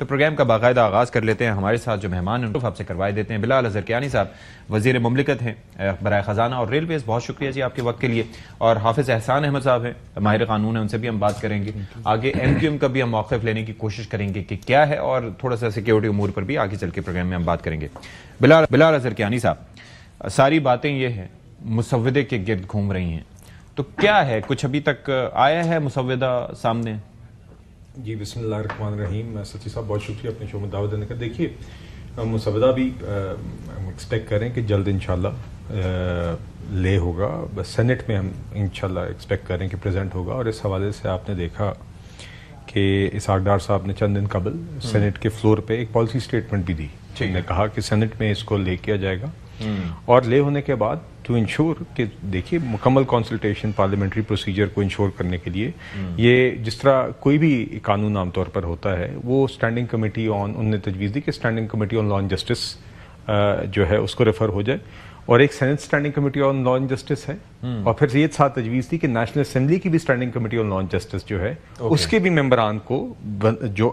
तो प्रोग्राम का बाकायदा आगाज़ कर लेते हैं। हमारे साथ जो मेहमान हैं आपसे करवाए देते हैं। बिलाल अज़हर कियानी साहब वज़ीर मुमलिकत हैं बराए ख़जाना और रेलवेज़, बहुत शुक्रिया जी आपके वक्त के लिए। और हाफिज़ एहसान अहमद साहब हैं, माहिर कानून है, उनसे भी हम बात करेंगे। आगे MQM का भी हम मौक़िफ़ लेने की कोशिश करेंगे कि क्या है, और थोड़ा सा सिक्योरिटी उमूर पर भी आगे चल के प्रोग्राम में हम बात करेंगे। बिलाल अज़हर कियानी साहब, सारी बातें ये हैं मुसव्वदे के गिर्द घूम रही हैं, तो क्या है, कुछ अभी तक आया है मुसव्वदा सामने? जी बिस्मिल्लाहिर्रहमानिर्रहीम। सच्ची साहब बहुत शुक्रिया अपने शो में दावत देने का। देखिए मुसव्वदा भी हम एक्सपेक्ट करें कि जल्द इंशाल्लाह ले होगा, बस सेनेट में हम इंशाल्लाह एक्सपेक्ट करें कि प्रेजेंट होगा। और इस हवाले से आपने देखा कि इसहाक डार साहब ने चंद दिन कबल सेनेट के फ्लोर पे एक पॉलिसी स्टेटमेंट भी दी, जिन्होंने कहा कि सेनेट में इसको ले किया जाएगा। और ले होने के बाद टू इंश्योर कि देखिए मुकम्मल कंसल्टेशन पार्लियामेंट्री प्रोसीजर को इंश्योर करने के लिए, ये जिस तरह कोई भी कानून आमतौर पर होता है, वो स्टैंडिंग कमेटी ऑन, उनने तजवीज़ दी कि standing committee on law and justice जो है उसको रेफर हो जाए, और एक senate standing committee on law and justice है। और फिर ये साथ तजवीज़ थी कि नेशनल असेंबली की भी standing committee on law and justice जो है उसके भी मेंबरान को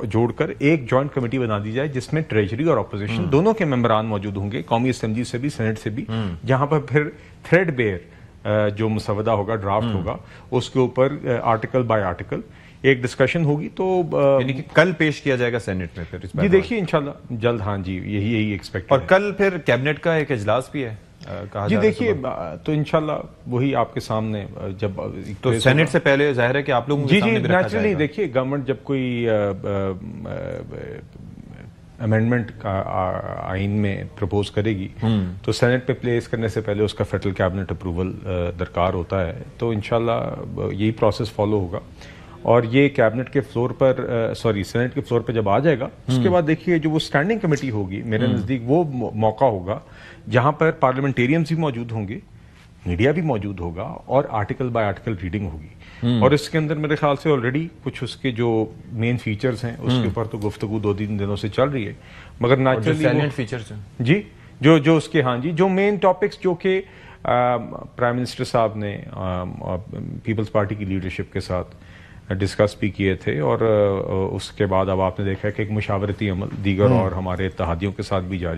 जोड़कर एक जॉइंट कमेटी बना दी जाए, जिसमें ट्रेजरी और अपोजिशन दोनों के मेंबरान मौजूद होंगे, कौमी असेंबली से भी, सेनेट से भी, जहां पर फिर थ्रेड बेयर जो मुसव्वदा होगा, ड्राफ्ट होगा, उसके ऊपर आर्टिकल बाय आर्टिकल एक डिस्कशन होगी। तो यानी कि कल पेश किया जाएगा सेनेट में फिर इस जी देखिए इंशाल्लाह जल्द। हाँ जी, यही एक्सपेक्ट। और कल फिर कैबिनेट का एक इजलास भी है कहा जी देखिए, तो इंशाल्लाह वही आपके सामने जब तो सेनेट से पहले जाहिर है कि आप लोग जी नेचुरली देखिए गवर्नमेंट जब कोई अमेंडमेंट का आइन में प्रपोज करेगी तो सेनेट पे प्लेस करने से पहले उसका फेडरल कैबिनेट अप्रूवल दरकार होता है। तो इंशाल्लाह यही प्रोसेस फॉलो होगा, और ये कैबिनेट के फ्लोर पर सेनेट के फ्लोर पर जब आ जाएगा, उसके बाद देखिए जो वो स्टैंडिंग कमेटी होगी, मेरे नज़दीक वो मौका होगा जहां पर पार्लियामेंटेरियंस भी मौजूद होंगे, मीडिया भी मौजूद होगा, और आर्टिकल बाय आर्टिकल रीडिंग होगी। और इसके अंदर मेरे ख्याल से ऑलरेडी कुछ उसके जो मेन फीचर्स हैं उसके ऊपर तो गुफ्तगू 2-3 दिनों से चल रही है, मगर नेचुरली फीचर्स हैं जी जो उसके, हाँ जी, जो मेन टॉपिक्स जो कि प्राइम मिनिस्टर साहब ने पीपल्स पार्टी की लीडरशिप के साथ डिस्कस भी किए थे, और उसके बाद अब आपने देखा कि एक मुशावरती अमल दीगर और हमारे इत्तेहादियों के साथ भी जारी